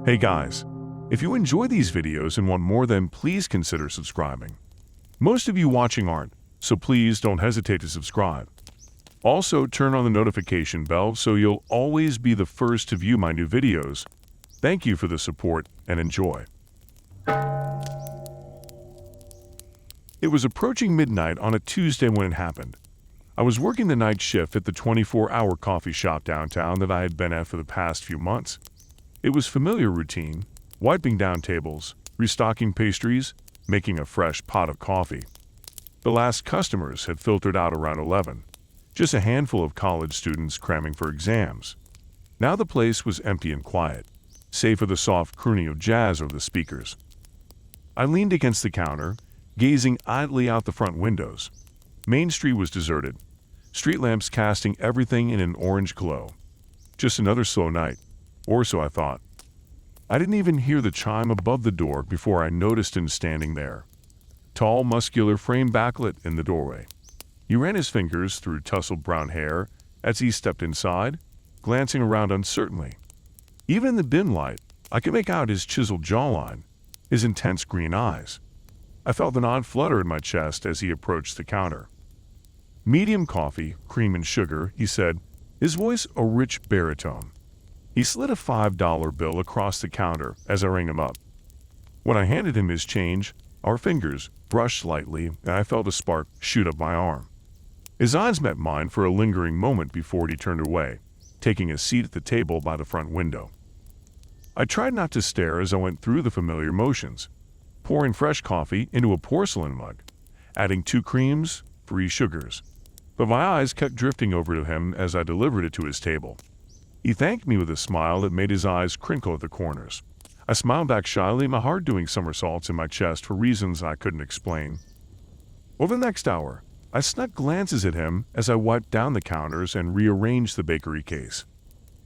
Hey guys, if you enjoy these videos and want more, then please consider subscribing. Most of you watching aren't, so please don't hesitate to subscribe. Also, turn on the notification bell so you'll always be the first to view my new videos. Thank you for the support and enjoy. It was approaching midnight on a Tuesday when it happened. I was working the night shift at the 24-hour coffee shop downtown that I had been at for the past few months. It was familiar routine, wiping down tables, restocking pastries, making a fresh pot of coffee. The last customers had filtered out around 11, just a handful of college students cramming for exams. Now the place was empty and quiet, save for the soft crooning of jazz over the speakers. I leaned against the counter, gazing idly out the front windows. Main Street was deserted, street lamps casting everything in an orange glow. Just another slow night, or so I thought. I didn't even hear the chime above the door before I noticed him standing there. Tall, muscular frame backlit in the doorway. He ran his fingers through tousled brown hair as he stepped inside, glancing around uncertainly. Even in the dim light, I could make out his chiseled jawline, his intense green eyes. I felt an odd flutter in my chest as he approached the counter. "Medium coffee, cream and sugar," he said, his voice a rich baritone. He slid a $5 bill across the counter as I rang him up. When I handed him his change, our fingers brushed slightly and I felt a spark shoot up my arm. His eyes met mine for a lingering moment before he turned away, taking a seat at the table by the front window. I tried not to stare as I went through the familiar motions, pouring fresh coffee into a porcelain mug, adding 2 creams, 3 sugars. But my eyes kept drifting over to him as I delivered it to his table. He thanked me with a smile that made his eyes crinkle at the corners. I smiled back shyly, my heart doing somersaults in my chest for reasons I couldn't explain. Over the next hour, I snuck glances at him as I wiped down the counters and rearranged the bakery case.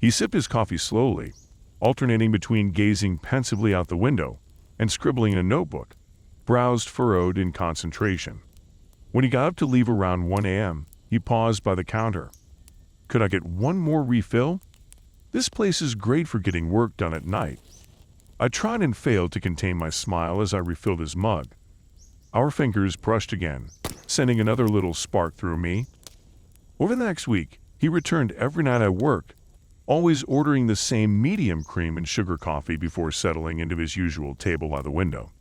He sipped his coffee slowly, alternating between gazing pensively out the window and scribbling in a notebook, brows furrowed in concentration. When he got up to leave around 1 a.m., he paused by the counter. "Could I get one more refill? This place is great for getting work done at night." I tried and failed to contain my smile as I refilled his mug. Our fingers brushed again, sending another little spark through me. Over the next week, he returned every night I worked, always ordering the same medium cream and sugar coffee before settling into his usual table by the window.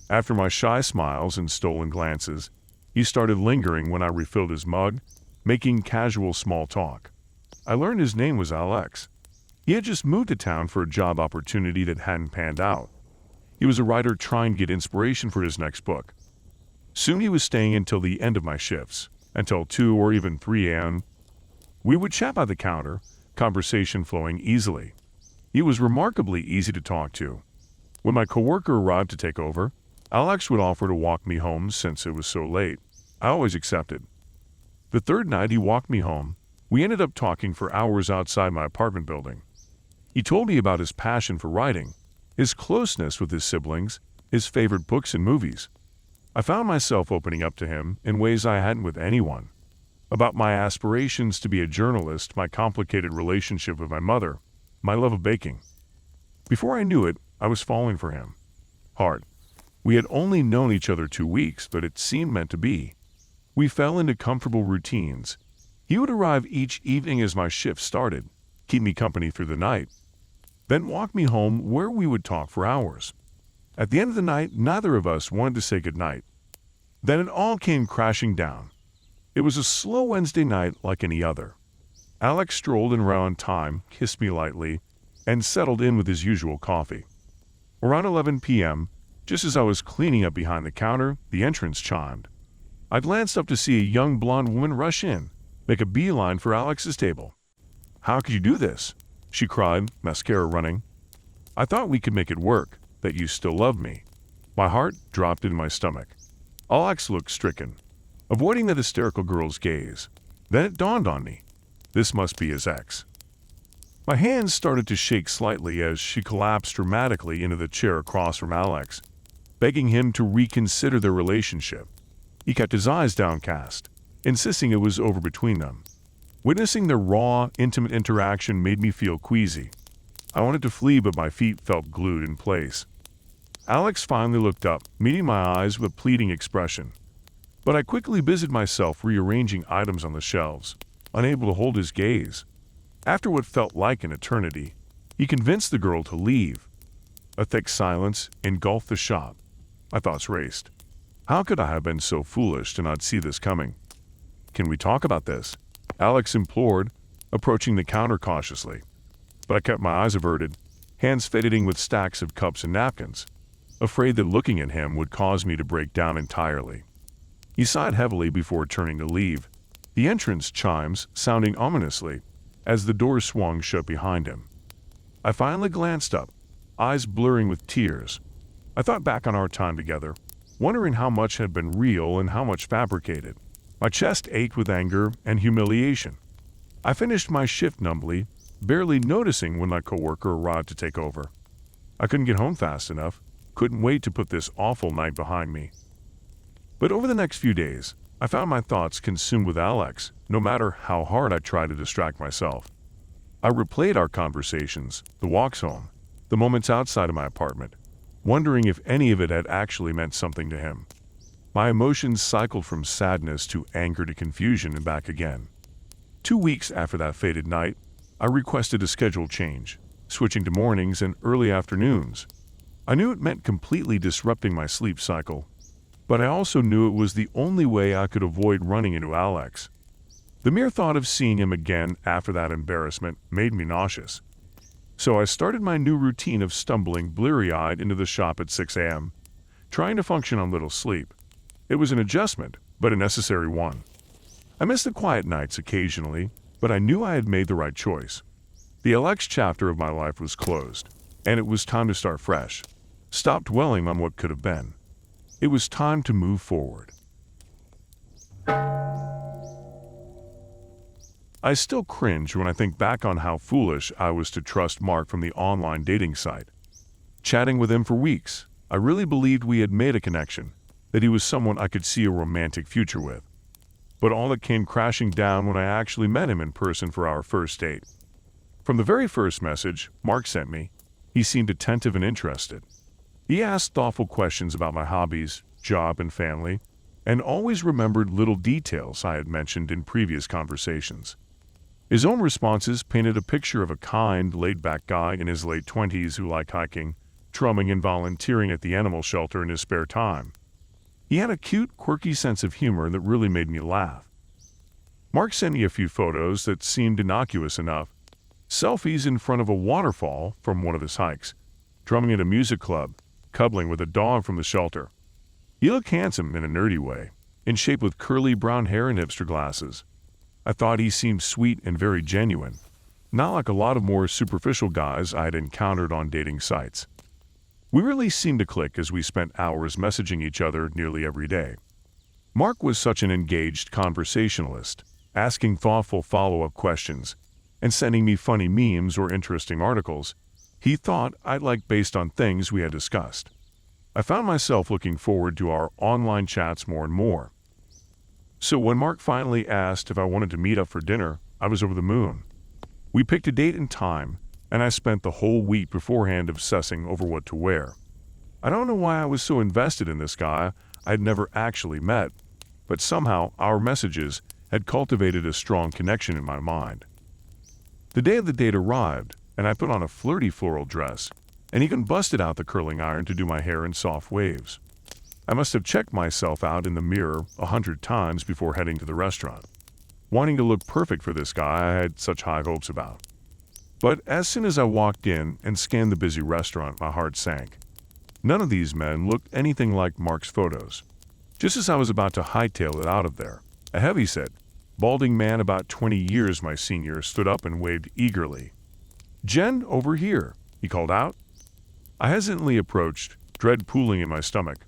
After my shy smiles and stolen glances, he started lingering when I refilled his mug, making casual small talk. I learned his name was Alex. He had just moved to town for a job opportunity that hadn't panned out. He was a writer trying to get inspiration for his next book. Soon he was staying until the end of my shifts, until 2 or even 3 a.m. We would chat by the counter, conversation flowing easily. He was remarkably easy to talk to. When my coworker arrived to take over, Alex would offer to walk me home since it was so late. I always accepted. The third night he walked me home, we ended up talking for hours outside my apartment building. He told me about his passion for writing, his closeness with his siblings, his favorite books and movies. I found myself opening up to him in ways I hadn't with anyone. About my aspirations to be a journalist, my complicated relationship with my mother, my love of baking. Before I knew it, I was falling for him. Hard. We had only known each other 2 weeks, but it seemed meant to be. We fell into comfortable routines. He would arrive each evening as my shift started, keep me company through the night, then walk me home where we would talk for hours. At the end of the night, neither of us wanted to say goodnight. Then it all came crashing down. It was a slow Wednesday night like any other. Alex strolled in around time, kissed me lightly, and settled in with his usual coffee. Around 11 p.m., just as I was cleaning up behind the counter, the entrance chimed. I glanced up to see a young blonde woman rush in, make a beeline for Alex's table. "How could you do this?" she cried, mascara running. "I thought we could make it work, that you still love me." My heart dropped in my stomach. Alex looked stricken, avoiding that hysterical girl's gaze. Then it dawned on me. This must be his ex. My hands started to shake slightly as she collapsed dramatically into the chair across from Alex, begging him to reconsider their relationship. He kept his eyes downcast, insisting it was over between them. Witnessing their raw, intimate interaction made me feel queasy. I wanted to flee, but my feet felt glued in place. Alex finally looked up, meeting my eyes with a pleading expression. But I quickly busied myself rearranging items on the shelves, unable to hold his gaze. After what felt like an eternity, he convinced the girl to leave. A thick silence engulfed the shop. My thoughts raced. How could I have been so foolish to not see this coming? "Can we talk about this?" Alex implored, approaching the counter cautiously. But I kept my eyes averted, hands fiddling with stacks of cups and napkins, afraid that looking at him would cause me to break down entirely. He sighed heavily before turning to leave, the entrance chimes sounding ominously as the door swung shut behind him. I finally glanced up, eyes blurring with tears. I thought back on our time together, wondering how much had been real and how much fabricated. My chest ached with anger and humiliation. I finished my shift numbly, barely noticing when my coworker arrived to take over. I couldn't get home fast enough, couldn't wait to put this awful night behind me. But over the next few days, I found my thoughts consumed with Alex, no matter how hard I tried to distract myself. I replayed our conversations, the walks home, the moments outside of my apartment, wondering if any of it had actually meant something to him. My emotions cycled from sadness to anger to confusion and back again. 2 weeks after that fated night, I requested a schedule change, switching to mornings and early afternoons. I knew it meant completely disrupting my sleep cycle, but I also knew it was the only way I could avoid running into Alex. The mere thought of seeing him again after that embarrassment made me nauseous. So I started my new routine of stumbling bleary-eyed into the shop at 6 a.m., trying to function on little sleep. It was an adjustment, but a necessary one. I missed the quiet nights occasionally, but I knew I had made the right choice. The Alex chapter of my life was closed, and it was time to start fresh. Stop dwelling on what could have been. It was time to move forward. I still cringe when I think back on how foolish I was to trust Mark from the online dating site. Chatting with him for weeks, I really believed we had made a connection, that he was someone I could see a romantic future with. But all that came crashing down when I actually met him in person for our first date. From the very first message Mark sent me, he seemed attentive and interested. He asked thoughtful questions about my hobbies, job, and family, and always remembered little details I had mentioned in previous conversations. His own responses painted a picture of a kind, laid-back guy in his late 20s who liked hiking, drumming, and volunteering at the animal shelter in his spare time. He had a cute, quirky sense of humor that really made me laugh. Mark sent me a few photos that seemed innocuous enough. Selfies in front of a waterfall from one of his hikes, drumming at a music club, cuddling with a dog from the shelter. He looked handsome in a nerdy way, in shape with curly brown hair and hipster glasses. I thought he seemed sweet and very genuine, not like a lot of more superficial guys I had encountered on dating sites. We really seemed to click as we spent hours messaging each other nearly every day. Mark was such an engaged conversationalist, asking thoughtful follow-up questions and sending me funny memes or interesting articles he thought I'd like based on things we had discussed. I found myself looking forward to our online chats more and more. So when Mark finally asked if I wanted to meet up for dinner, I was over the moon. We picked a date and time, and I spent the whole week beforehand obsessing over what to wear. I don't know why I was so invested in this guy I'd never actually met, but somehow our messages had cultivated a strong connection in my mind. The day of the date arrived, and I put on a flirty floral dress, and even busted out the curling iron to do my hair in soft waves. I must have checked myself out in the mirror 100 times before heading to the restaurant, wanting to look perfect for this guy I had such high hopes about. But as soon as I walked in and scanned the busy restaurant, my heart sank. None of these men looked anything like Mark's photos. Just as I was about to hightail it out of there, a heavyset, balding man about 20 years my senior stood up and waved eagerly. "Jen, over here," he called out. I hesitantly approached, dread pooling in my stomach.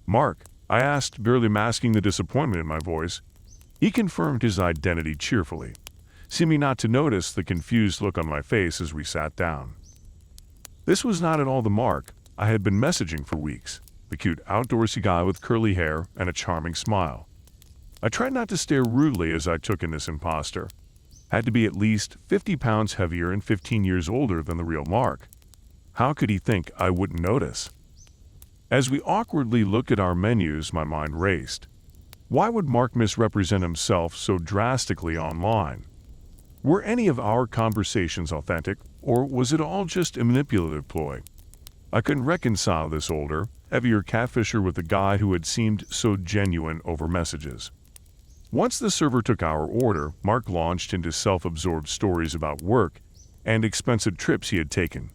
"Mark," I asked, barely masking the disappointment in my voice. He confirmed his identity cheerfully, seeming not to notice the confused look on my face as we sat down. This was not at all the Mark I had been messaging for weeks, the cute outdoorsy guy with curly hair and a charming smile. I tried not to stare rudely as I took in this imposter. had to be at least 50 pounds heavier and 15 years older than the real Mark. How could he think I wouldn't notice? As we awkwardly looked at our menus, my mind raced. Why would Mark misrepresent himself so drastically online? Were any of our conversations authentic, or was it all just a manipulative ploy? I couldn't reconcile this older, heavier catfisher with a guy who had seemed so genuine over messages. Once the server took our order, Mark launched into self-absorbed stories about work and expensive trips he had taken.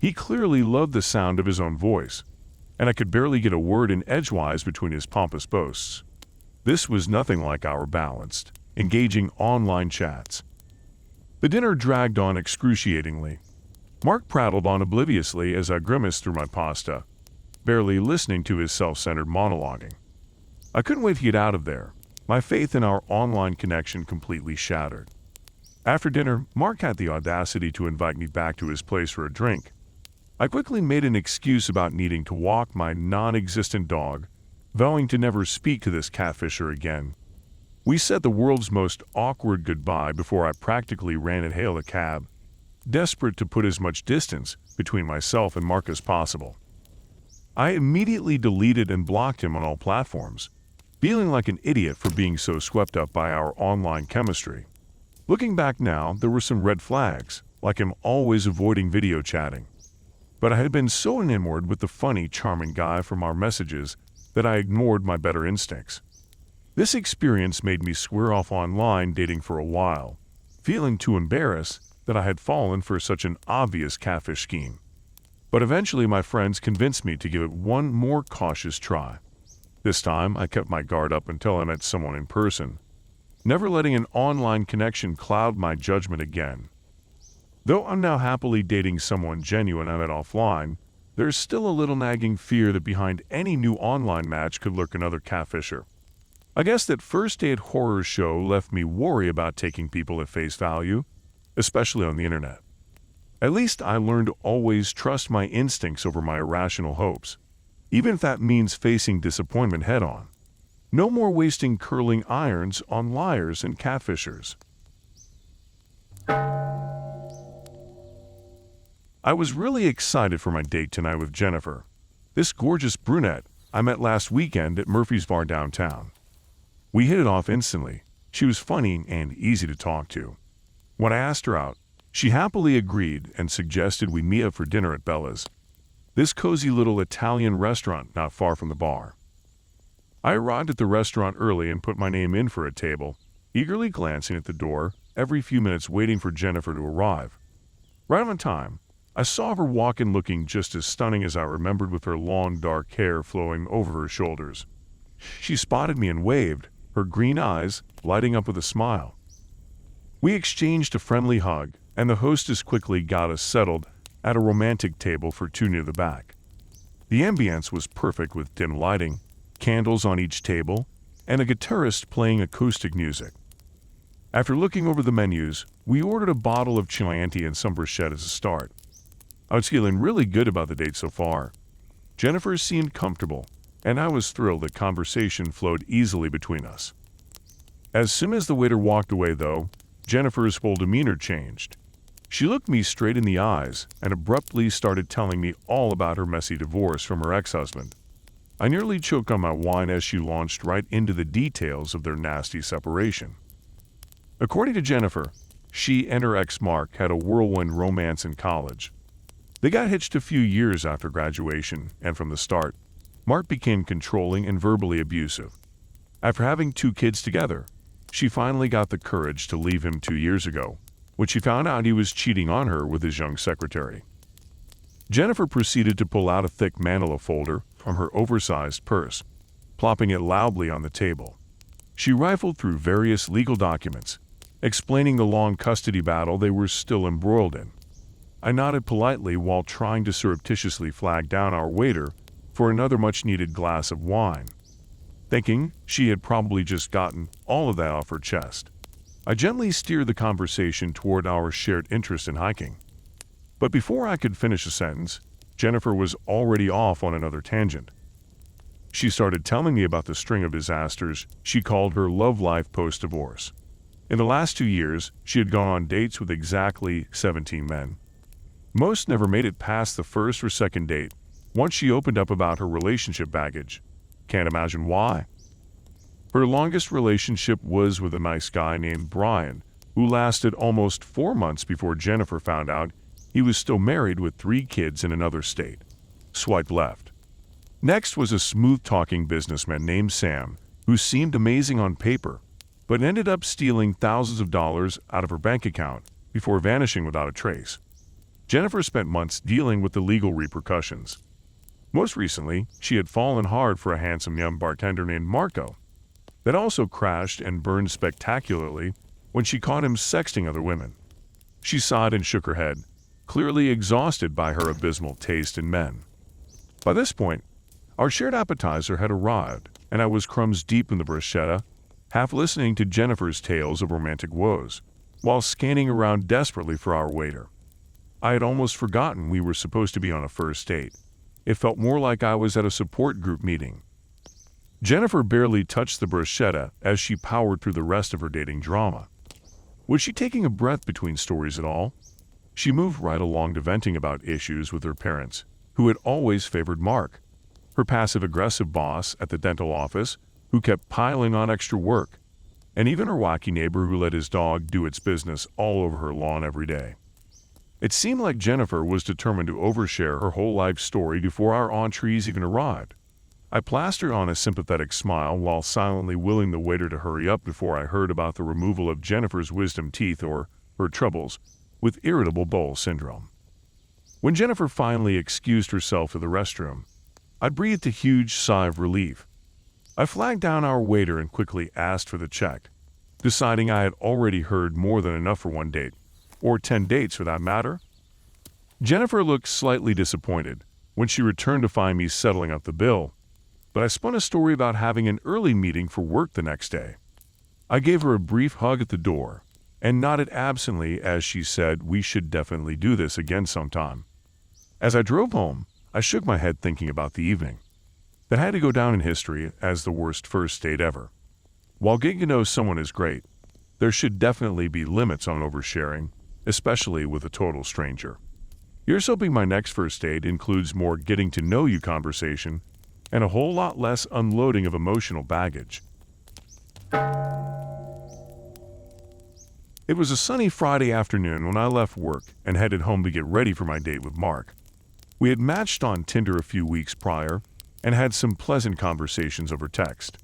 He clearly loved the sound of his own voice, and I could barely get a word in edgewise between his pompous boasts. This was nothing like our balanced, engaging online chats. The dinner dragged on excruciatingly. Mark prattled on obliviously as I grimaced through my pasta, barely listening to his self-centered monologuing. I couldn't wait to get out of there, my faith in our online connection completely shattered. After dinner, Mark had the audacity to invite me back to his place for a drink. I quickly made an excuse about needing to walk my non-existent dog, vowing to never speak to this catfisher again. We said the world's most awkward goodbye before I practically ran and hailed a cab, desperate to put as much distance between myself and Mark as possible. I immediately deleted and blocked him on all platforms, feeling like an idiot for being so swept up by our online chemistry. Looking back now, there were some red flags, like him always avoiding video chatting. But I had been so enamored with the funny, charming guy from our messages that I ignored my better instincts. This experience made me swear off online dating for a while, feeling too embarrassed that I had fallen for such an obvious catfish scheme. But eventually my friends convinced me to give it one more cautious try. This time I kept my guard up until I met someone in person, never letting an online connection cloud my judgment again. Though I'm now happily dating someone genuine I met offline, there's still a little nagging fear that behind any new online match could lurk another catfisher. I guess that first date horror show left me worry about taking people at face value, especially on the internet. At least I learned to always trust my instincts over my irrational hopes, even if that means facing disappointment head-on. No more wasting curling irons on liars and catfishers. I was really excited for my date tonight with Jennifer, this gorgeous brunette I met last weekend at Murphy's Bar downtown. We hit it off instantly. She was funny and easy to talk to. When I asked her out, she happily agreed and suggested we meet up for dinner at Bella's, this cozy little Italian restaurant not far from the bar. I arrived at the restaurant early and put my name in for a table, eagerly glancing at the door every few minutes waiting for Jennifer to arrive. Right on time, I saw her walk in looking just as stunning as I remembered, with her long dark hair flowing over her shoulders. She spotted me and waved, her green eyes lighting up with a smile. We exchanged a friendly hug, and the hostess quickly got us settled at a romantic table for two near the back. The ambience was perfect with dim lighting, candles on each table, and a guitarist playing acoustic music. After looking over the menus, we ordered a bottle of Chianti and some bruschetta as a start. I was feeling really good about the date so far. Jennifer seemed comfortable, and I was thrilled that conversation flowed easily between us. As soon as the waiter walked away, though, Jennifer's whole demeanor changed. She looked me straight in the eyes and abruptly started telling me all about her messy divorce from her ex-husband. I nearly choked on my wine as she launched right into the details of their nasty separation. According to Jennifer, she and her ex Mark had a whirlwind romance in college. They got hitched a few years after graduation, and from the start, Mark became controlling and verbally abusive. After having 2 kids together, she finally got the courage to leave him 2 years ago, when she found out he was cheating on her with his young secretary. Jennifer proceeded to pull out a thick manila folder from her oversized purse, plopping it loudly on the table. She rifled through various legal documents, explaining the long custody battle they were still embroiled in. I nodded politely while trying to surreptitiously flag down our waiter for another much-needed glass of wine, thinking she had probably just gotten all of that off her chest. I gently steered the conversation toward our shared interest in hiking. But before I could finish a sentence, Jennifer was already off on another tangent. She started telling me about the string of disasters she called her love life post-divorce. In the last 2 years, she had gone on dates with exactly 17 men. Most never made it past the first or second date, once she opened up about her relationship baggage. Can't imagine why. Her longest relationship was with a nice guy named Brian, who lasted almost 4 months before Jennifer found out he was still married with 3 kids in another state. Swipe left. Next was a smooth-talking businessman named Sam, who seemed amazing on paper, but ended up stealing thousands of dollars out of her bank account before vanishing without a trace. Jennifer spent months dealing with the legal repercussions. Most recently, she had fallen hard for a handsome young bartender named Marco that also crashed and burned spectacularly when she caught him sexting other women. She sighed and shook her head, clearly exhausted by her abysmal taste in men. By this point, our shared appetizer had arrived, and I was crumbs deep in the bruschetta, half listening to Jennifer's tales of romantic woes, while scanning around desperately for our waiter. I had almost forgotten we were supposed to be on a first date. It felt more like I was at a support group meeting. Jennifer barely touched the bruschetta as she powered through the rest of her dating drama. Was she taking a breath between stories at all? She moved right along to venting about issues with her parents, who had always favored Mark, her passive-aggressive boss at the dental office, who kept piling on extra work, and even her wacky neighbor who let his dog do its business all over her lawn every day. It seemed like Jennifer was determined to overshare her whole life story before our entrees even arrived. I plastered on a sympathetic smile while silently willing the waiter to hurry up before I heard about the removal of Jennifer's wisdom teeth or her troubles with irritable bowel syndrome. When Jennifer finally excused herself to the restroom, I breathed a huge sigh of relief. I flagged down our waiter and quickly asked for the check, deciding I had already heard more than enough for one date, or 10 dates for that matter. Jennifer looked slightly disappointed when she returned to find me settling up the bill, but I spun a story about having an early meeting for work the next day. I gave her a brief hug at the door and nodded absently as she said we should definitely do this again sometime. As I drove home, I shook my head thinking about the evening. That had to go down in history as the worst first date ever. While getting to know someone is great, there should definitely be limits on oversharing, especially with a total stranger. Here's hoping my next first date includes more getting to know you conversation and a whole lot less unloading of emotional baggage. It was a sunny Friday afternoon when I left work and headed home to get ready for my date with Mark. We had matched on Tinder a few weeks prior and had some pleasant conversations over text.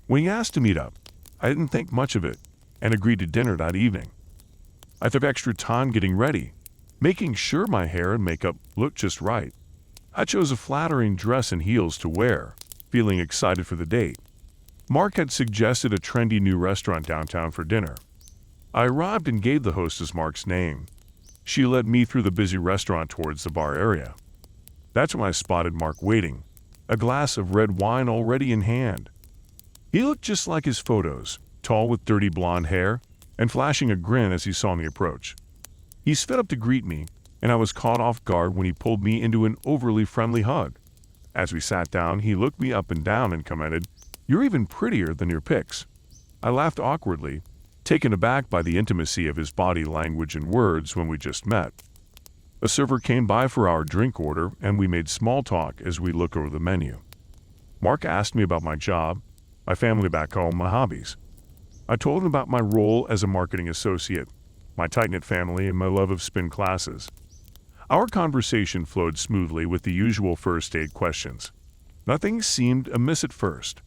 When he asked to meet up, I didn't think much of it and agreed to dinner that evening. I took extra time getting ready, making sure my hair and makeup looked just right. I chose a flattering dress and heels to wear, feeling excited for the date. Mark had suggested a trendy new restaurant downtown for dinner. I arrived and gave the hostess Mark's name. She led me through the busy restaurant towards the bar area. That's when I spotted Mark waiting, a glass of red wine already in hand. He looked just like his photos, tall with dirty blonde hair, and flashing a grin as he saw me approach. He sped up to greet me, and I was caught off guard when he pulled me into an overly friendly hug. As we sat down, he looked me up and down and commented, "You're even prettier than your pics." I laughed awkwardly, taken aback by the intimacy of his body language and words when we just met. A server came by for our drink order, and we made small talk as we looked over the menu. Mark asked me about my job, my family back home, my hobbies. I told him about my role as a marketing associate, my tight-knit family, and my love of spin classes. Our conversation flowed smoothly with the usual first date questions. Nothing seemed amiss at first.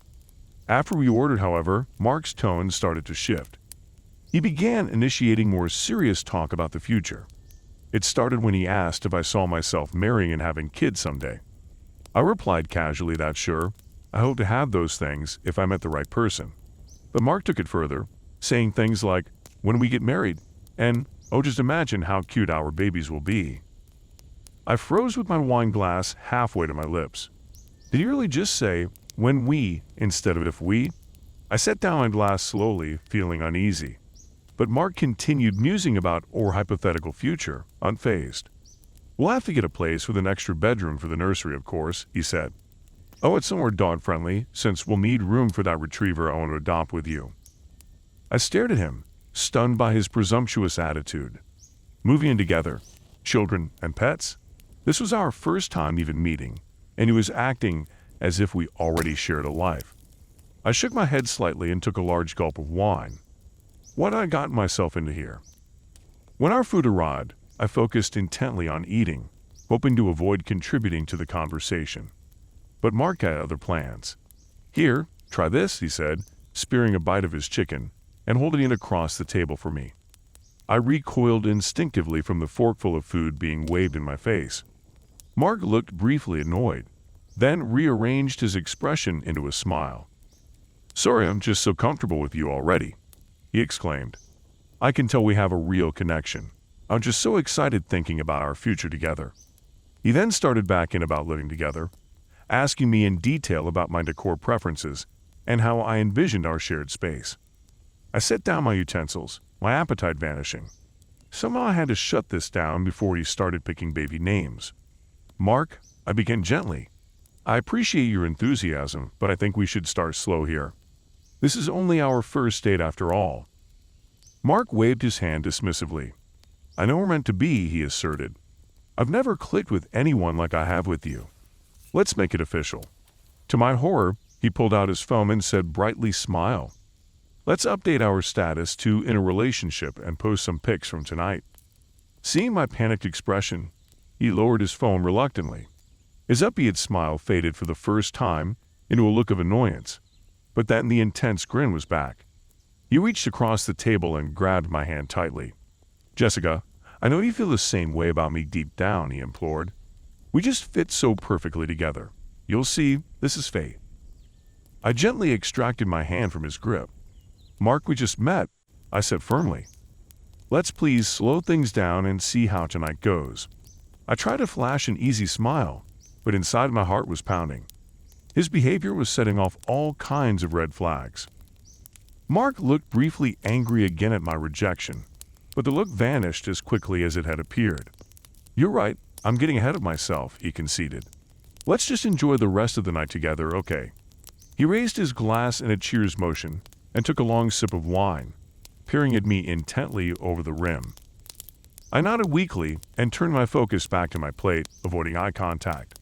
After we ordered, however, Mark's tone started to shift. He began initiating more serious talk about the future. It started when he asked if I saw myself marrying and having kids someday. I replied casually that sure, I hope to have those things if I met the right person. But Mark took it further, saying things like, "When we get married," and, "Oh, just imagine how cute our babies will be." I froze with my wine glass halfway to my lips. Did he really just say, "when we," instead of "if we"? I set down my glass slowly, feeling uneasy. But Mark continued musing about our hypothetical future, unfazed. "We'll have to get a place with an extra bedroom for the nursery, of course," he said. "Oh, it's somewhere dog-friendly, since we'll need room for that retriever I want to adopt with you." I stared at him, stunned by his presumptuous attitude. Moving in together, children and pets? This was our first time even meeting, and he was acting as if we already shared a life. I shook my head slightly and took a large gulp of wine. What had I gotten myself into here? When our food arrived, I focused intently on eating, hoping to avoid contributing to the conversation. But Mark had other plans. "Here, try this," he said, spearing a bite of his chicken and holding it across the table for me. I recoiled instinctively from the forkful of food being waved in my face. Mark looked briefly annoyed, then rearranged his expression into a smile. "Sorry, I'm just so comfortable with you already," he exclaimed. "I can tell we have a real connection. I'm just so excited thinking about our future together." He then started back in about living together, asking me in detail about my decor preferences and how I envisioned our shared space. I set down my utensils, my appetite vanishing. Somehow I had to shut this down before he started picking baby names. "Mark," I began gently, "I appreciate your enthusiasm, but I think we should start slow here. This is only our first date after all." Mark waved his hand dismissively. "I know we're meant to be," he asserted. "I've never clicked with anyone like I have with you. Let's make it official." To my horror, he pulled out his phone and said brightly, "Smile. Let's update our status to in a relationship and post some pics from tonight." Seeing my panicked expression, he lowered his phone reluctantly. His upbeat smile faded for the first time into a look of annoyance, but then the intense grin was back. He reached across the table and grabbed my hand tightly. "Jessica, I know you feel the same way about me deep down," he implored. "We just fit so perfectly together. You'll see, this is fate." I gently extracted my hand from his grip. "Mark, we just met," I said firmly. "Let's please slow things down and see how tonight goes." I tried to flash an easy smile, but inside my heart was pounding. His behavior was setting off all kinds of red flags. Mark looked briefly angry again at my rejection, but the look vanished as quickly as it had appeared. "You're right, I'm getting ahead of myself," he conceded. "Let's just enjoy the rest of the night together, okay?" He raised his glass in a cheers motion and took a long sip of wine, peering at me intently over the rim. I nodded weakly and turned my focus back to my plate, avoiding eye contact.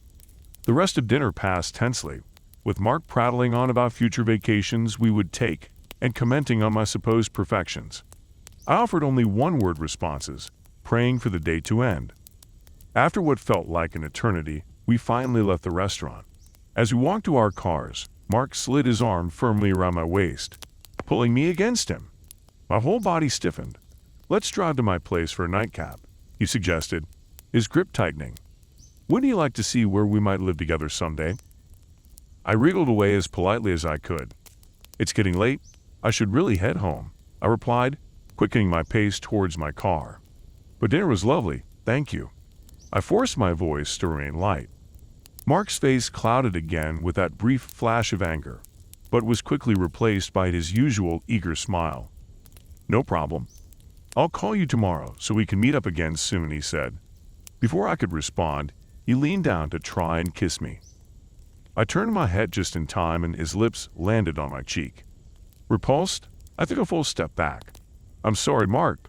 The rest of dinner passed tensely, with Mark prattling on about future vacations we would take and commenting on my supposed perfections. I offered only one-word responses, praying for the day to end. After what felt like an eternity, we finally left the restaurant. As we walked to our cars, Mark slid his arm firmly around my waist, pulling me against him. My whole body stiffened. "Let's drive to my place for a nightcap," he suggested, his grip tightening. "Wouldn't you like to see where we might live together someday?" I wriggled away as politely as I could. "It's getting late. I should really head home," I replied, quickening my pace towards my car. "But dinner was lovely, thank you." I forced my voice to remain light. Mark's face clouded again with that brief flash of anger, but was quickly replaced by his usual eager smile. "No problem. I'll call you tomorrow so we can meet up again soon," he said. Before I could respond, he leaned down to try and kiss me. I turned my head just in time and his lips landed on my cheek. Repulsed, I took a full step back. "I'm sorry, Mark,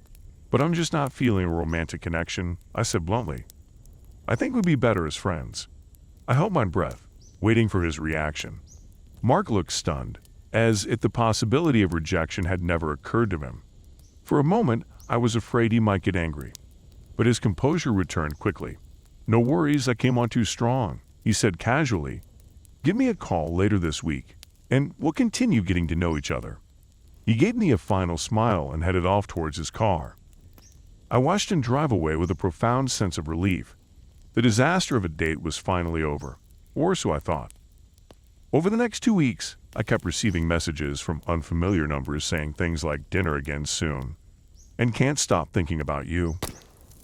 but I'm just not feeling a romantic connection," I said bluntly. "I think we'd be better as friends." I held my breath, waiting for his reaction. Mark looked stunned, as if the possibility of rejection had never occurred to him. For a moment, I was afraid he might get angry, but his composure returned quickly. "No worries, I came on too strong," he said casually. "Give me a call later this week, and we'll continue getting to know each other." He gave me a final smile and headed off towards his car. I watched him drive away with a profound sense of relief. The disaster of a date was finally over, or so I thought. Over the next 2 weeks, I kept receiving messages from unfamiliar numbers saying things like "dinner again soon" and "can't stop thinking about you."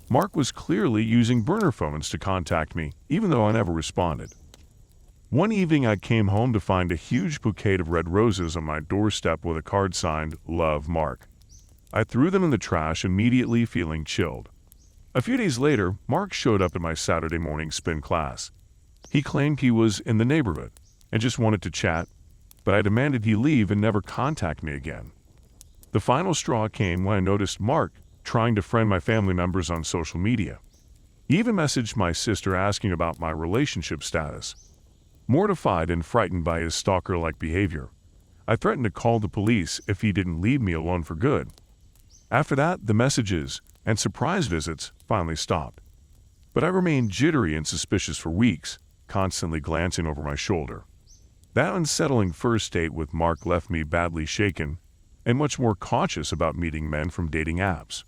Mark was clearly using burner phones to contact me, even though I never responded. One evening I came home to find a huge bouquet of red roses on my doorstep with a card signed, "Love, Mark." I threw them in the trash, immediately feeling chilled. A few days later, Mark showed up at my Saturday morning spin class. He claimed he was in the neighborhood and just wanted to chat, but I demanded he leave and never contact me again. The final straw came when I noticed Mark trying to friend my family members on social media. He even messaged my sister asking about my relationship status. Mortified and frightened by his stalker-like behavior, I threatened to call the police if he didn't leave me alone for good. After that, the messages and surprise visits finally stopped. But I remained jittery and suspicious for weeks, constantly glancing over my shoulder. That unsettling first date with Mark left me badly shaken and much more cautious about meeting men from dating apps.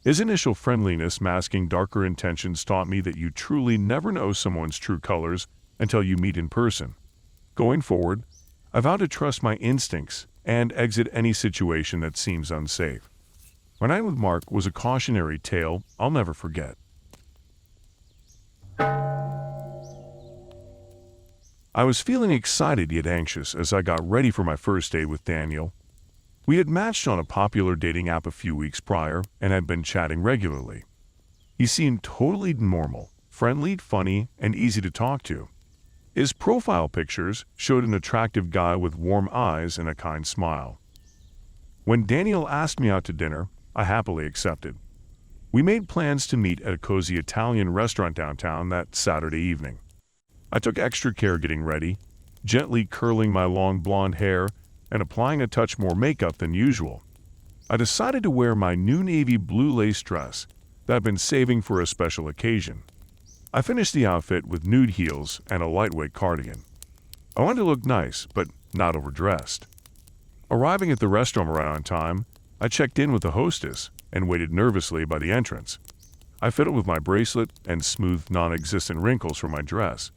His initial friendliness masking darker intentions taught me that you truly never know someone's true colors until you meet in person. Going forward, I vow to trust my instincts and exit any situation that seems unsafe. My night with Mark was a cautionary tale I'll never forget. I was feeling excited yet anxious as I got ready for my first date with Daniel. We had matched on a popular dating app a few weeks prior and had been chatting regularly. He seemed totally normal, friendly, funny, and easy to talk to. His profile pictures showed an attractive guy with warm eyes and a kind smile. When Daniel asked me out to dinner, I happily accepted. We made plans to meet at a cozy Italian restaurant downtown that Saturday evening. I took extra care getting ready, gently curling my long blonde hair and applying a touch more makeup than usual. I decided to wear my new navy blue lace dress that I've been saving for a special occasion. I finished the outfit with nude heels and a lightweight cardigan. I wanted to look nice, but not overdressed. Arriving at the restaurant right on time, I checked in with the hostess and waited nervously by the entrance. I fiddled with my bracelet and smoothed non-existent wrinkles from my dress,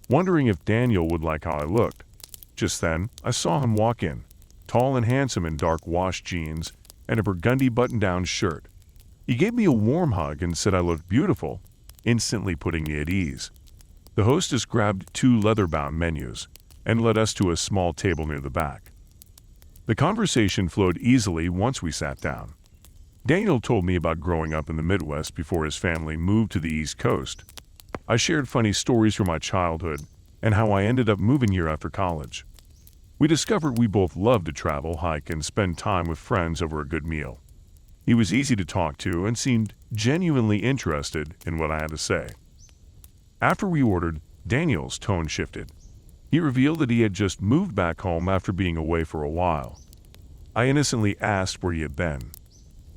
wondering if Daniel would like how I looked. Just then, I saw him walk in, tall and handsome in dark wash jeans and a burgundy button-down shirt. He gave me a warm hug and said I looked beautiful, instantly putting me at ease. The hostess grabbed 2 leather-bound menus and led us to a small table near the back. The conversation flowed easily once we sat down. Daniel told me about growing up in the Midwest before his family moved to the East Coast. I shared funny stories from my childhood and how I ended up moving here after college. We discovered we both loved to travel, hike, and spend time with friends over a good meal. He was easy to talk to and seemed genuinely interested in what I had to say. After we ordered, Daniel's tone shifted. He revealed that he had just moved back home after being away for a while. I innocently asked where he had been.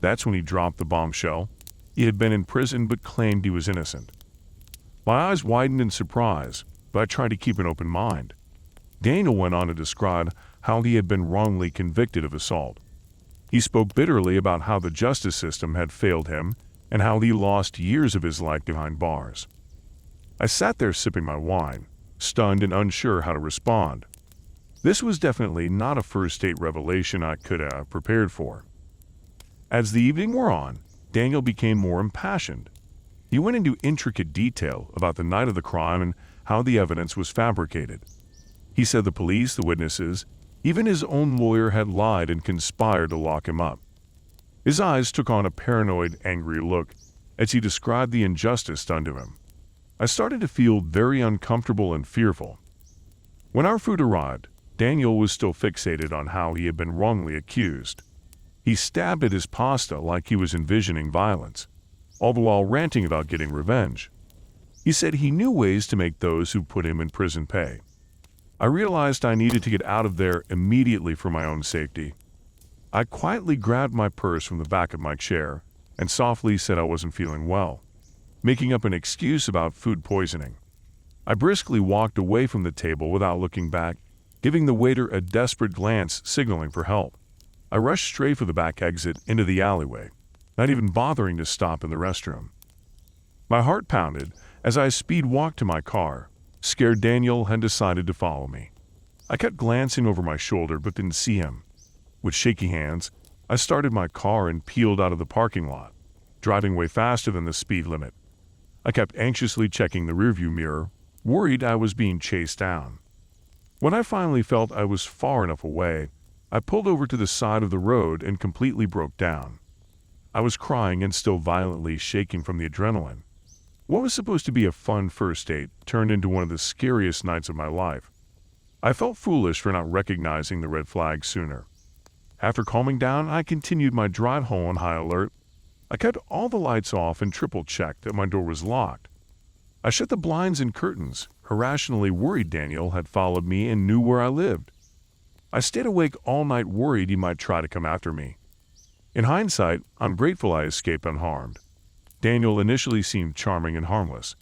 That's when he dropped the bombshell. He had been in prison but claimed he was innocent. My eyes widened in surprise, but I tried to keep an open mind. Daniel went on to describe how he had been wrongly convicted of assault. He spoke bitterly about how the justice system had failed him and how he lost years of his life behind bars. I sat there sipping my wine, stunned and unsure how to respond. This was definitely not a first date revelation I could have prepared for. As the evening wore on, Daniel became more impassioned. He went into intricate detail about the night of the crime and how the evidence was fabricated. He said the police, the witnesses, even his own lawyer had lied and conspired to lock him up. His eyes took on a paranoid, angry look as he described the injustice done to him. I started to feel very uncomfortable and fearful. When our food arrived, Daniel was still fixated on how he had been wrongly accused. He stabbed at his pasta like he was envisioning violence, all the while ranting about getting revenge. He said he knew ways to make those who put him in prison pay. I realized I needed to get out of there immediately for my own safety. I quietly grabbed my purse from the back of my chair and softly said I wasn't feeling well, making up an excuse about food poisoning. I briskly walked away from the table without looking back, giving the waiter a desperate glance signaling for help. I rushed straight for the back exit into the alleyway, not even bothering to stop in the restroom. My heart pounded as I speed walked to my car, scared Daniel had decided to follow me. I kept glancing over my shoulder but didn't see him. With shaky hands, I started my car and peeled out of the parking lot, driving way faster than the speed limit. I kept anxiously checking the rearview mirror, worried I was being chased down. When I finally felt I was far enough away, I pulled over to the side of the road and completely broke down. I was crying and still violently shaking from the adrenaline. What was supposed to be a fun first date turned into one of the scariest nights of my life. I felt foolish for not recognizing the red flag sooner. After calming down, I continued my drive home on high alert. I kept all the lights off and triple-checked that my door was locked. I shut the blinds and curtains, irrationally worried Daniel had followed me and knew where I lived. I stayed awake all night worried he might try to come after me. In hindsight, I'm grateful I escaped unharmed. Daniel initially seemed charming and harmless,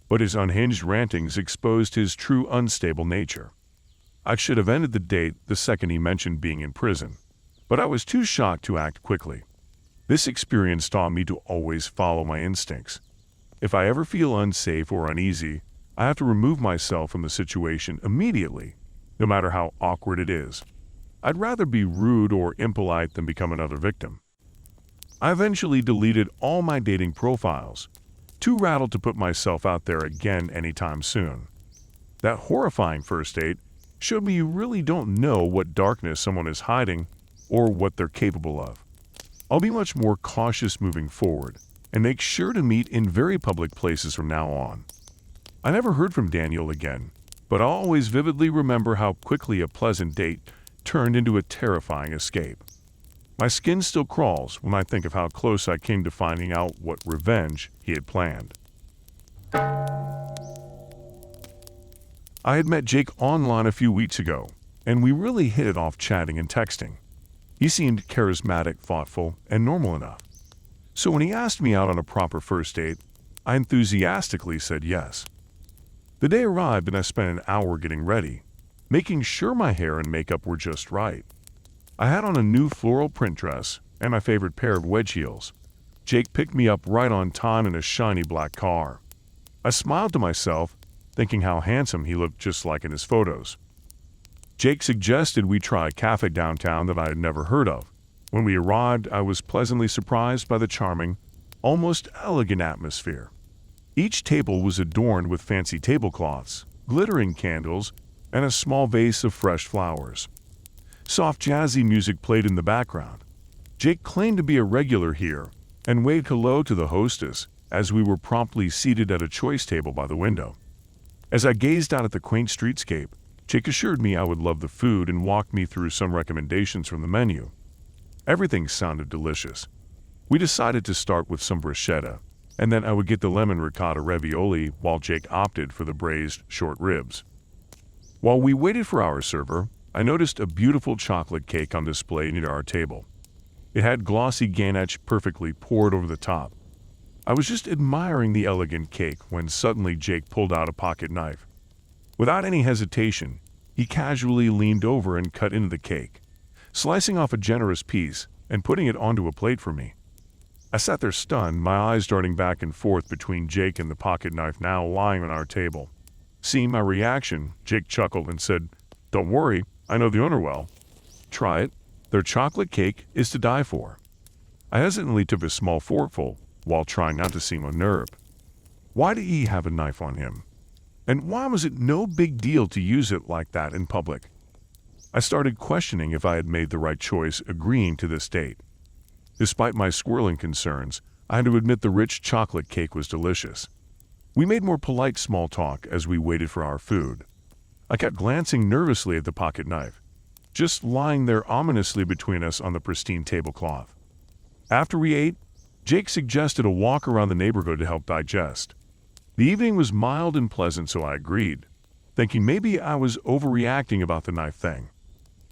but his unhinged rantings exposed his true unstable nature. I should have ended the date the second he mentioned being in prison, but I was too shocked to act quickly. This experience taught me to always follow my instincts. If I ever feel unsafe or uneasy, I have to remove myself from the situation immediately, no matter how awkward it is. I'd rather be rude or impolite than become another victim. I eventually deleted all my dating profiles, too rattled to put myself out there again anytime soon. That horrifying first date showed me you really don't know what darkness someone is hiding or what they're capable of. I'll be much more cautious moving forward and make sure to meet in very public places from now on. I never heard from Daniel again, but I'll always vividly remember how quickly a pleasant date turned into a terrifying escape. My skin still crawls when I think of how close I came to finding out what revenge he had planned. I had met Jake online a few weeks ago, and we really hit it off chatting and texting. He seemed charismatic, thoughtful, and normal enough. So when he asked me out on a proper first date, I enthusiastically said yes. The day arrived and I spent an hour getting ready, making sure my hair and makeup were just right. I had on a new floral print dress and my favorite pair of wedge heels. Jake picked me up right on time in a shiny black car. I smiled to myself, thinking how handsome he looked just like in his photos. Jake suggested we try a cafe downtown that I had never heard of. When we arrived, I was pleasantly surprised by the charming, almost elegant atmosphere. Each table was adorned with fancy tablecloths, glittering candles, and a small vase of fresh flowers. Soft jazzy music played in the background. Jake claimed to be a regular here and waved hello to the hostess as we were promptly seated at a choice table by the window. As I gazed out at the quaint streetscape, Jake assured me I would love the food and walked me through some recommendations from the menu. Everything sounded delicious. We decided to start with some bruschetta, and then I would get the lemon ricotta ravioli while Jake opted for the braised short ribs. While we waited for our server, I noticed a beautiful chocolate cake on display near our table. It had glossy ganache perfectly poured over the top. I was just admiring the elegant cake when suddenly Jake pulled out a pocket knife. Without any hesitation, he casually leaned over and cut into the cake, slicing off a generous piece and putting it onto a plate for me. I sat there stunned, my eyes darting back and forth between Jake and the pocket knife now lying on our table. Seeing my reaction, Jake chuckled and said, "Don't worry, I know the owner well. Try it. Their chocolate cake is to die for." I hesitantly took a small forkful while trying not to seem unnerved. Why did he have a knife on him? And why was it no big deal to use it like that in public? I started questioning if I had made the right choice agreeing to this date. Despite my squirreling concerns, I had to admit the rich chocolate cake was delicious. We made more polite small talk as we waited for our food. I kept glancing nervously at the pocket knife, just lying there ominously between us on the pristine tablecloth. After we ate, Jake suggested a walk around the neighborhood to help digest. The evening was mild and pleasant, so I agreed, thinking maybe I was overreacting about the knife thing.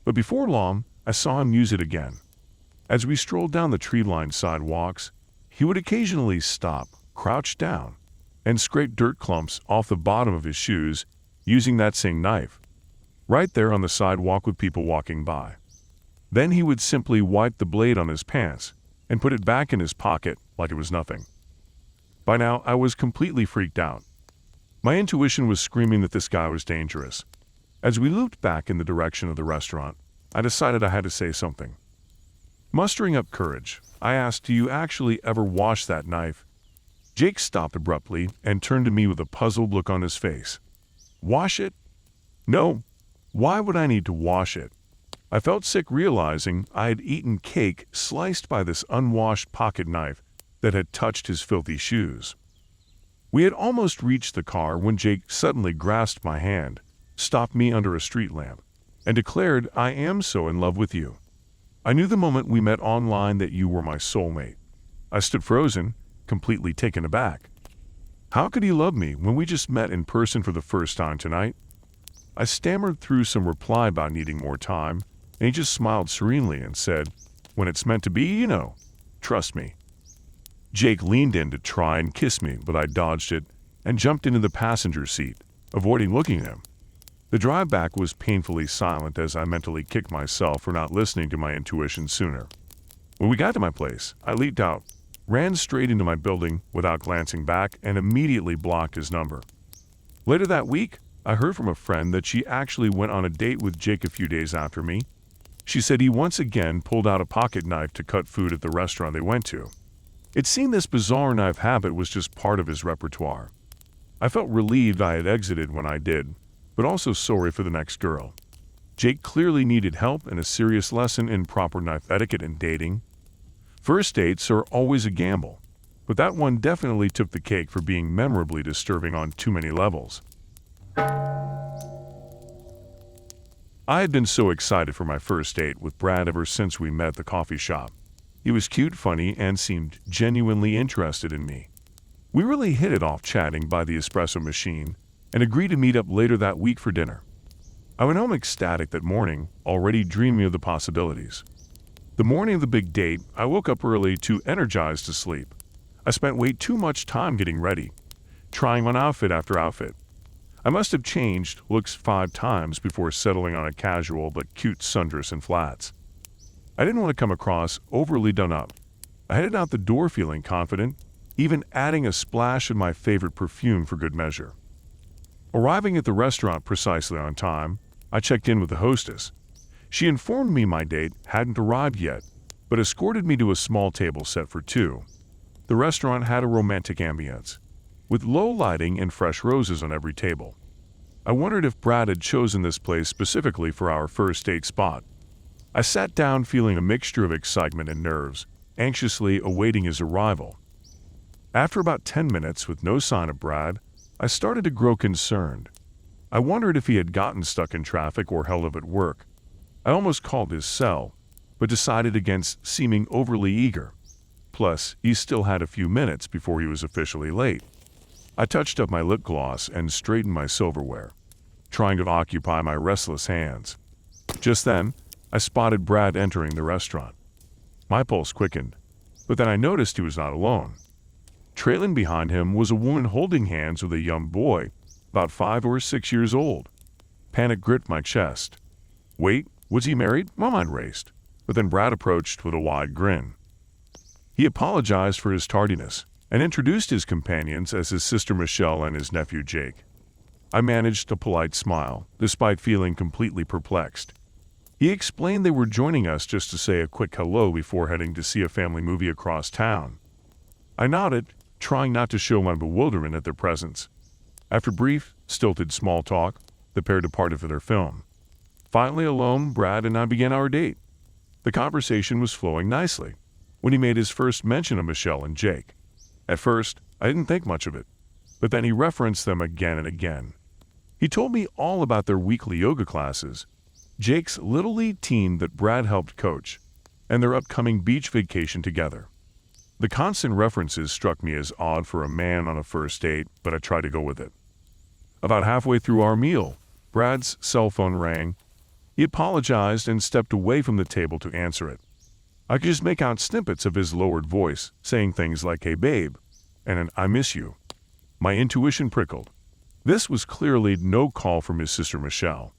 But before long, I saw him use it again. As we strolled down the tree-lined sidewalks, he would occasionally stop, crouch down, and scrape dirt clumps off the bottom of his shoes using that same knife, right there on the sidewalk with people walking by. Then he would simply wipe the blade on his pants and put it back in his pocket like it was nothing. By now, I was completely freaked out. My intuition was screaming that this guy was dangerous. As we looped back in the direction of the restaurant, I decided I had to say something. Mustering up courage, I asked, "Do you actually ever wash that knife?" Jake stopped abruptly and turned to me with a puzzled look on his face. "Wash it? No. Why would I need to wash it?" I felt sick realizing I had eaten cake sliced by this unwashed pocket knife that had touched his filthy shoes. We had almost reached the car when Jake suddenly grasped my hand, stopped me under a street lamp, and declared, "I am so in love with you." I knew the moment we met online that you were my soulmate. I stood frozen, completely taken aback. How could he love me when we just met in person for the first time tonight? I stammered through some reply about needing more time, and he just smiled serenely and said, "When it's meant to be, trust me." Jake leaned in to try and kiss me, but I dodged it and jumped into the passenger seat, avoiding looking at him. The drive back was painfully silent as I mentally kicked myself for not listening to my intuition sooner. When we got to my place, I leaped out, ran straight into my building without glancing back, and immediately blocked his number. Later that week, I heard from a friend that she actually went on a date with Jake a few days after me. She said he once again pulled out a pocket knife to cut food at the restaurant they went to. It seemed this bizarre knife habit was just part of his repertoire. I felt relieved I had exited when I did, but also sorry for the next girl. Jake clearly needed help and a serious lesson in proper knife etiquette and dating. First dates are always a gamble, but that one definitely took the cake for being memorably disturbing on too many levels. I had been so excited for my first date with Brad ever since we met at the coffee shop. He was cute, funny, and seemed genuinely interested in me. We really hit it off chatting by the espresso machine and agreed to meet up later that week for dinner. I went home ecstatic that morning, already dreaming of the possibilities. The morning of the big date, I woke up early, too energized to sleep. I spent way too much time getting ready, trying on outfit after outfit. I must have changed looks 5 times before settling on a casual but cute sundress and flats. I didn't want to come across overly done up. I headed out the door feeling confident, even adding a splash of my favorite perfume for good measure. Arriving at the restaurant precisely on time, I checked in with the hostess. She informed me my date hadn't arrived yet, but escorted me to a small table set for 2. The restaurant had a romantic ambience, with low lighting and fresh roses on every table. I wondered if Brad had chosen this place specifically for our first date spot. I sat down feeling a mixture of excitement and nerves, anxiously awaiting his arrival. After about 10 minutes with no sign of Brad, I started to grow concerned. I wondered if he had gotten stuck in traffic or held up at work. I almost called his cell, but decided against seeming overly eager. Plus, he still had a few minutes before he was officially late. I touched up my lip gloss and straightened my silverware, trying to occupy my restless hands. Just then, I spotted Brad entering the restaurant. My pulse quickened, but then I noticed he was not alone. Trailing behind him was a woman holding hands with a young boy, about 5 or 6 years old. Panic gripped my chest. Wait, was he married? My mind raced, but then Brad approached with a wide grin. He apologized for his tardiness and introduced his companions as his sister Michelle and his nephew Jake. I managed a polite smile, despite feeling completely perplexed. He explained they were joining us just to say a quick hello before heading to see a family movie across town. I nodded, trying not to show my bewilderment at their presence. After brief, stilted small talk, the pair departed for their film. Finally alone, Brad and I began our date. The conversation was flowing nicely when he made his first mention of Michelle and Jake. At first, I didn't think much of it, but then he referenced them again and again. He told me all about their weekly yoga classes, Jake's Little League team that Brad helped coach, and their upcoming beach vacation together. The constant references struck me as odd for a man on a first date, but I tried to go with it. About halfway through our meal, Brad's cell phone rang. He apologized and stepped away from the table to answer it. I could just make out snippets of his lowered voice, saying things like, "Hey babe," and an "I miss you." My intuition prickled. This was clearly no call from his sister Michelle.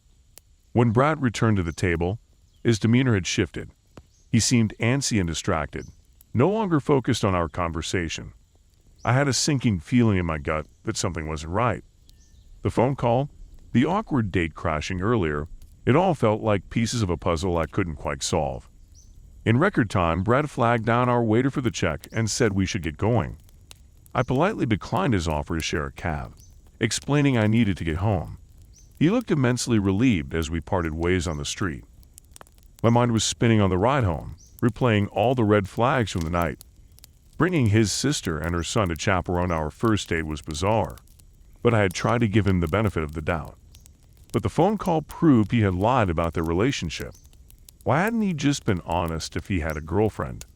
When Brad returned to the table, his demeanor had shifted. He seemed antsy and distracted, no longer focused on our conversation. I had a sinking feeling in my gut that something wasn't right. The phone call, the awkward date crashing earlier, it all felt like pieces of a puzzle I couldn't quite solve. In record time, Brad flagged down our waiter for the check and said we should get going. I politely declined his offer to share a cab, explaining I needed to get home. He looked immensely relieved as we parted ways on the street. My mind was spinning on the ride home, replaying all the red flags from the night. Bringing his sister and her son to chaperone our first date was bizarre, but I had tried to give him the benefit of the doubt. But the phone call proved he had lied about their relationship. Why hadn't he just been honest if he had a girlfriend?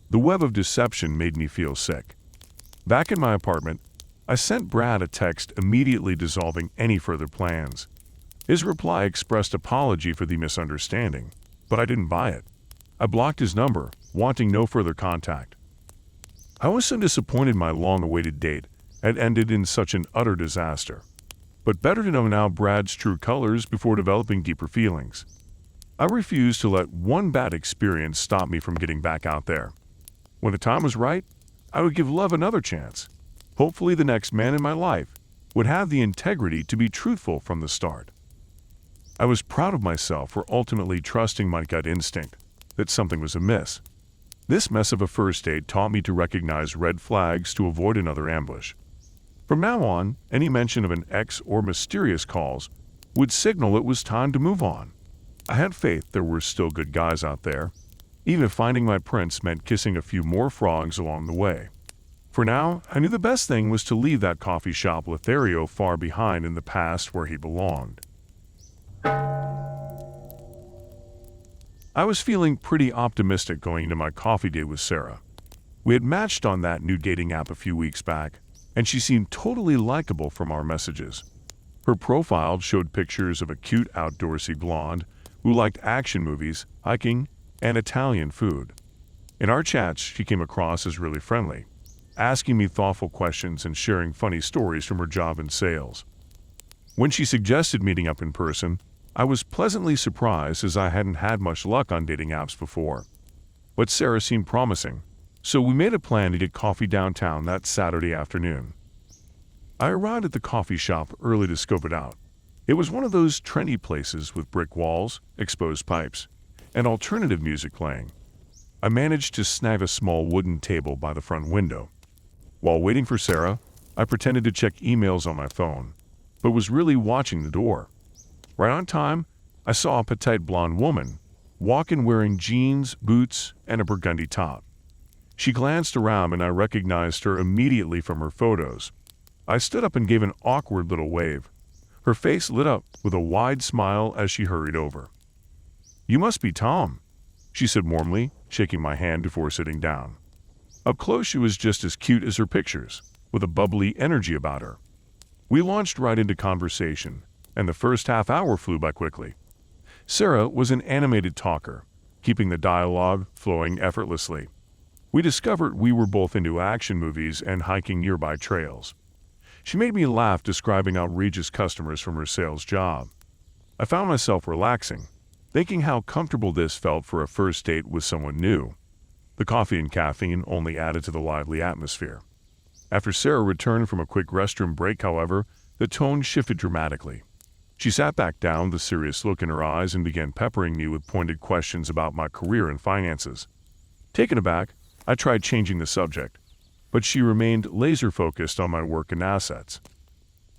The web of deception made me feel sick. Back in my apartment, I sent Brad a text immediately dissolving any further plans. His reply expressed apology for the misunderstanding, but I didn't buy it. I blocked his number, wanting no further contact. I was so disappointed my long-awaited date had ended in such an utter disaster. But better to know now Brad's true colors before developing deeper feelings. I refused to let one bad experience stop me from getting back out there. When the time was right, I would give love another chance. Hopefully the next man in my life would have the integrity to be truthful from the start. I was proud of myself for ultimately trusting my gut instinct that something was amiss. This mess of a first date taught me to recognize red flags to avoid another ambush. From now on, any mention of an ex or mysterious calls would signal it was time to move on. I had faith there were still good guys out there, even if finding my prince meant kissing a few more frogs along the way. For now, I knew the best thing was to leave that coffee shop Lothario far behind in the past where he belonged. I was feeling pretty optimistic going into my coffee date with Sarah. We had matched on that new dating app a few weeks back, and she seemed totally likable from our messages. Her profile showed pictures of a cute outdoorsy blonde who liked action movies, hiking, and Italian food. In our chats, she came across as really friendly, asking me thoughtful questions and sharing funny stories from her job in sales. When she suggested meeting up in person, I was pleasantly surprised as I hadn't had much luck on dating apps before. But Sarah seemed promising, so we made a plan to get coffee downtown that Saturday afternoon. I arrived at the coffee shop early to scope it out. It was one of those trendy places with brick walls, exposed pipes, and alternative music playing. I managed to snag a small wooden table by the front window. While waiting for Sarah, I pretended to check emails on my phone, but was really watching the door. Right on time, I saw a petite blonde woman walk in wearing jeans, boots, and a burgundy top. She glanced around and I recognized her immediately from her photos. I stood up and gave an awkward little wave. Her face lit up with a wide smile as she hurried over. "You must be Tom," she said warmly, shaking my hand before sitting down. Up close she was just as cute as her pictures, with a bubbly energy about her. We launched right into conversation, and the first half hour flew by quickly. Sarah was an animated talker, keeping the dialogue flowing effortlessly. We discovered we were both into action movies and hiking nearby trails. She made me laugh describing outrageous customers from her sales job. I found myself relaxing, thinking how comfortable this felt for a first date with someone new. The coffee and caffeine only added to the lively atmosphere. After Sarah returned from a quick restroom break, however, the tone shifted dramatically. She sat back down with a serious look in her eyes and began peppering me with pointed questions about my career and finances. Taken aback, I tried changing the subject, but she remained laser-focused on my work and assets.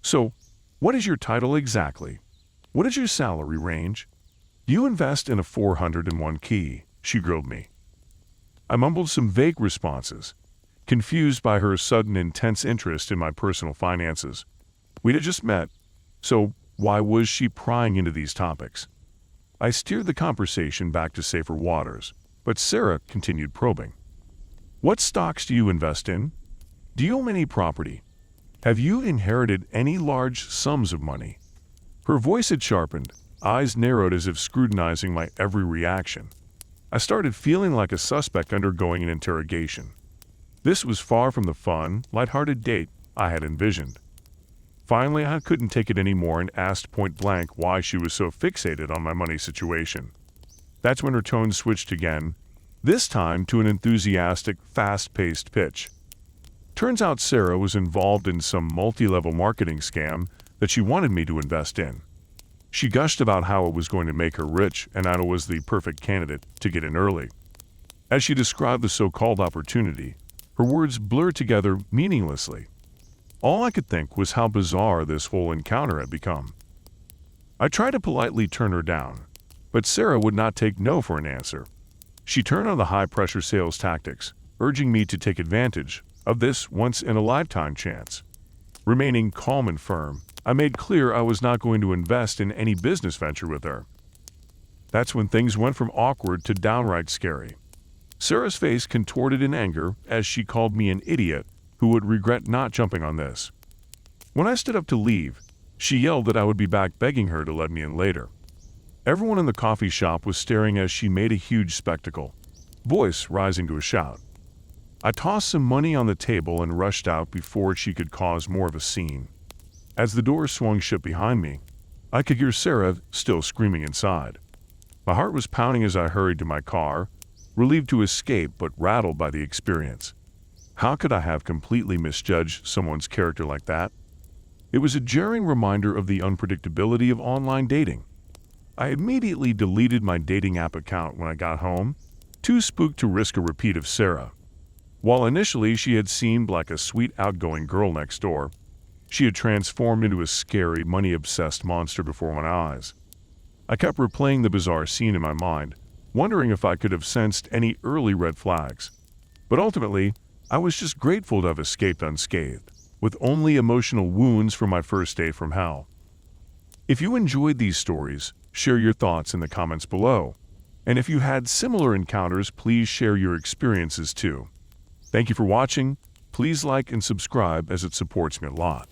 "So, what is your title exactly? What is your salary range? Do you invest in a 401 key?" she grilled me. I mumbled some vague responses, confused by her sudden intense interest in my personal finances. We'd had just met, so why was she prying into these topics? I steered the conversation back to safer waters, but Sarah continued probing. "What stocks do you invest in? Do you own any property? Have you inherited any large sums of money?" Her voice had sharpened, eyes narrowed as if scrutinizing my every reaction. I started feeling like a suspect undergoing an interrogation. This was far from the fun, lighthearted date I had envisioned. Finally, I couldn't take it anymore and asked point blank why she was so fixated on my money situation. That's when her tone switched again, this time to an enthusiastic, fast-paced pitch. Turns out Sarah was involved in some multi-level marketing scam that she wanted me to invest in. She gushed about how it was going to make her rich and I was the perfect candidate to get in early. As she described the so-called opportunity, her words blurred together meaninglessly. All I could think was how bizarre this whole encounter had become. I tried to politely turn her down, but Sarah would not take no for an answer. She turned on the high-pressure sales tactics, urging me to take advantage of this once-in-a-lifetime chance. Remaining calm and firm, I made clear I was not going to invest in any business venture with her. That's when things went from awkward to downright scary. Sarah's face contorted in anger as she called me an idiot who would regret not jumping on this. When I stood up to leave, she yelled that I would be back, begging her to let me in later. Everyone in the coffee shop was staring as she made a huge spectacle, voice rising to a shout. I tossed some money on the table and rushed out before she could cause more of a scene. As the door swung shut behind me, I could hear Sarah still screaming inside. My heart was pounding as I hurried to my car, relieved to escape but rattled by the experience. How could I have completely misjudged someone's character like that? It was a jarring reminder of the unpredictability of online dating. I immediately deleted my dating app account when I got home, too spooked to risk a repeat of Sarah. While initially she had seemed like a sweet, outgoing girl next door, she had transformed into a scary, money-obsessed monster before my eyes. I kept replaying the bizarre scene in my mind, wondering if I could have sensed any early red flags. But ultimately, I was just grateful to have escaped unscathed, with only emotional wounds from my first date from hell. If you enjoyed these stories, share your thoughts in the comments below. And if you had similar encounters, please share your experiences too. Thank you for watching. Please like and subscribe as it supports me a lot.